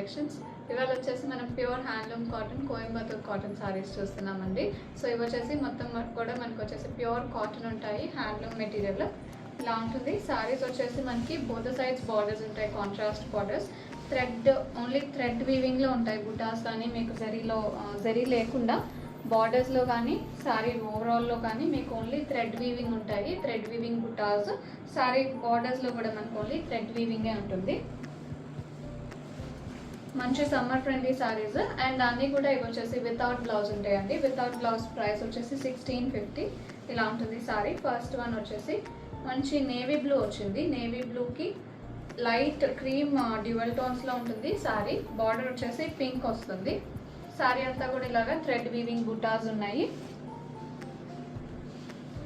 Collections. ఇవాళ వచ్చేసి మనం pure handloom cotton Coimbatore cotton saris చూస్తున్నామండి. సో ఇవి వచ్చేసి మొత్తం కూడా మనకు వచ్చేసి ప్యూర్ కాటన్ ఉంటాయి, హ్యాండ్లూమ్ మెటీరియల్ ఇలా ఉంటుంది. సారీస్ వచ్చేసి మనకి బోత్ సైడ్స్ బార్డర్స్ ఉంటాయి, కాంట్రాస్ట్ బార్డర్స్. ఓన్లీ థ్రెడ్ వీవింగ్లో ఉంటాయి. బుటాస్ కానీ మీకు జరీ లేకుండా బార్డర్స్లో కానీ సారీ ఓవరాల్లో కానీ మీకు ఓన్లీ థ్రెడ్ వీవింగ్ ఉంటాయి. థ్రెడ్ వీవింగ్ బుటాస్. సారీ బార్డర్స్లో కూడా మనకు ఓన్లీ థ్రెడ్ వీవింగే ఉంటుంది. మంచి సమ్మర్ ఫ్రెండ్లీ సారీస్. అండ్ అన్నీ కూడా ఇవి వచ్చేసి వితౌట్ బ్లౌజ్ ఉంటాయండి. వితౌట్ బ్లౌజ్ ప్రైస్ వచ్చేసి 1650 ఇలా ఉంటుంది సారీ. ఫస్ట్ వన్ వచ్చేసి మంచి నేవీ బ్లూ వచ్చింది. నేవీ బ్లూకి లైట్ క్రీమ్ డ్యూయల్ టోన్స్లో ఉంటుంది సారీ. బార్డర్ వచ్చేసి పింక్ వస్తుంది. సారీ అంతా కూడా ఇలాగా థ్రెడ్ వీవింగ్ బుటాస్ ఉన్నాయి.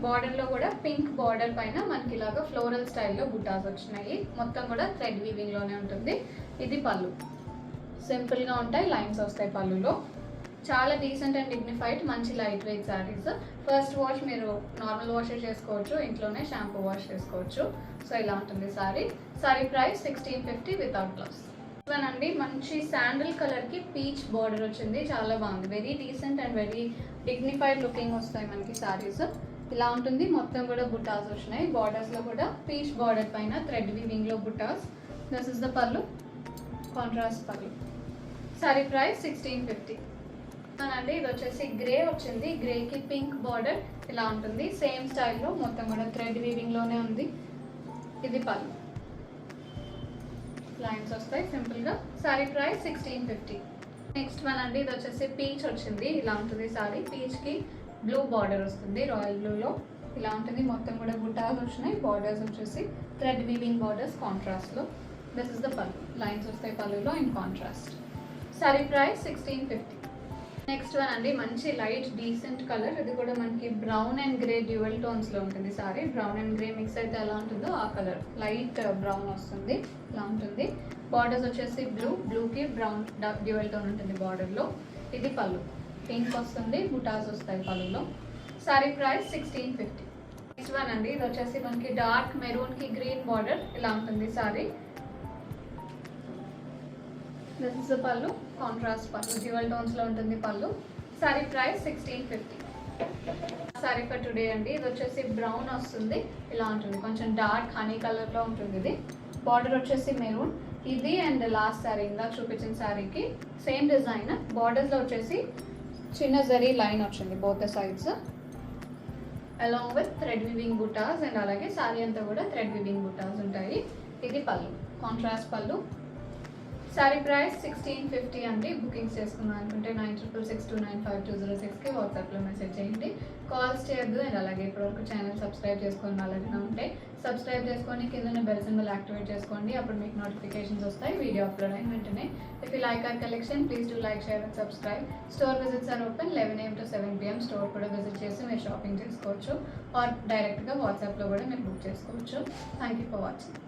బార్డర్లో కూడా పింక్ బార్డర్ పైన మనకి ఇలాగా ఫ్లోరల్ స్టైల్లో బుటాస్ వచ్చినాయి. మొత్తం కూడా థ్రెడ్ వీవింగ్లోనే ఉంటుంది. ఇది పళ్ళు. సింపుల్గా ఉంటాయి, లైన్స్ వస్తాయి పళ్ళులో. చాలా డీసెంట్ అండ్ డిగ్నిఫైడ్, మంచి light weight saris. First wash మీరు నార్మల్ వాష్ చేసుకోవచ్చు, ఇంట్లోనే షాంపూ వాష్ చేసుకోవచ్చు. సో ఇలా ఉంటుంది sorry. Sorry price 1650 without blouse. అండి మంచి శాండిల్ కలర్కి పీచ్ బార్డర్ వచ్చింది, చాలా బాగుంది. Very decent and very dignified looking వస్తాయి మనకి సారీస్. ఇలా ఉంటుంది. మొత్తం కూడా బుటాస్ వచ్చినాయి. బార్డర్స్లో కూడా పీచ్ బార్డర్ పైన థ్రెడ్ వీవింగ్లో బుటాస్. This is the pallu, contrast pallu. Sari price 1650 అండి. ఇది వచ్చేసి గ్రే వచ్చింది. గ్రేకి పింక్ బార్డర్ ఇలా ఉంటుంది. సేమ్ స్టైల్లో మొత్తం కూడా థ్రెడ్ వీవింగ్లోనే ఉంది. ఇది పళ్ళు, లైన్స్ వస్తాయి సింపుల్గా. Sorry price 1650. నెక్స్ట్ వన్ అండి. ఇది వచ్చేసి పీచ్ వచ్చింది. ఇలా ఉంటుంది సారీ. పీచ్కి బ్లూ బార్డర్ వస్తుంది, రాయల్ బ్లూలో ఇలా ఉంటుంది. మొత్తం కూడా బుటాస్ వచ్చినాయి. బార్డర్స్ వచ్చేసి థ్రెడ్ వీవింగ్ బార్డర్స్ కాంట్రాస్ట్లో. దిస్ ఇస్ ద పళ్ళు, లైన్స్ వస్తాయి పళ్ళులో in contrast. Sorry price 1650. Next one అండి మంచి లైట్ డీసెంట్ కలర్. ఇది కూడా మనకి బ్రౌన్ అండ్ గ్రే డ్యూయల్ టోన్స్లో ఉంటుంది sorry. Brown and grey mix అయితే ఎలా ఉంటుందో ఆ కలర్, లైట్ బ్రౌన్ వస్తుంది, ఇలా ఉంటుంది. బార్డర్స్ వచ్చేసి బ్లూకి బ్రౌన్ డ్యూయల్ టోన్ ఉంటుంది బార్డర్లో. ఇది పళ్ళు, పింక్ వస్తుంది, బుటాస్ వస్తాయి పళ్ళులో. Sorry price 1650. నెక్స్ట్ వన్ అండి. ఇది వచ్చేసి మనకి డార్క్ మెరూన్కి గ్రీన్ బార్డర్ ఇలా ఉంటుంది sorry. This is the pallu, contrast పళ్ళు, డ్యూయల్ టోన్స్లో ఉంటుంది పళ్ళు. Sari price 1650. Sorry for today అండి. ఇది వచ్చేసి బ్రౌన్ వస్తుంది, ఇలా ఉంటుంది. కొంచెం డార్క్ హనీ కలర్లో ఉంటుంది. ఇది బార్డర్ వచ్చేసి మెరూన్. ఇది అండ్ లాస్ట్ సారీ ఇందా చూపించిన సారీకి సేమ్ డిజైన్. బార్డర్స్లో వచ్చేసి చిన్న జరీ లైన్ వచ్చింది both sides, along with thread weaving butas. And అలాగే సారీ అంతా కూడా థ్రెడ్ వివింగ్ బుటాస్ ఉంటాయి. ఇది పళ్ళు, కాంట్రాస్ట్ పళ్ళు. సారీ ప్రైస్ 1650 అండి. బుకింగ్స్ చేసుకున్నాను అనుకుంటే 9662952006కి వాట్సాప్లో మెసేజ్ చేయండి. కాల్స్ చేయొద్దు. అండ్ అలాగే ఇప్పటివరకు ఛానల్ సబ్స్క్రైబ్ చేసుకొని వాళ్ళైనా ఉంటే సబ్స్క్రైబ్ చేసుకొని కింద బెల్ సింబల్ యాక్టివేట్ చేసుకోండి. అప్పుడు మీకు నోటిఫికేషన్స్ వస్తాయి వీడియో అప్లోడ్ అయిన వెంటనే. If you like our collection please do like, share and subscribe. Store visits are open 11 AM to 7 PM. Store కూడా విజిట్ చేసి మీరు షాపింగ్ చేసుకోవచ్చు. ఆర్ డైరెక్ట్గా వాట్సాప్లో కూడా మీరు బుక్ చేసుకోవచ్చు. Thank you for watching.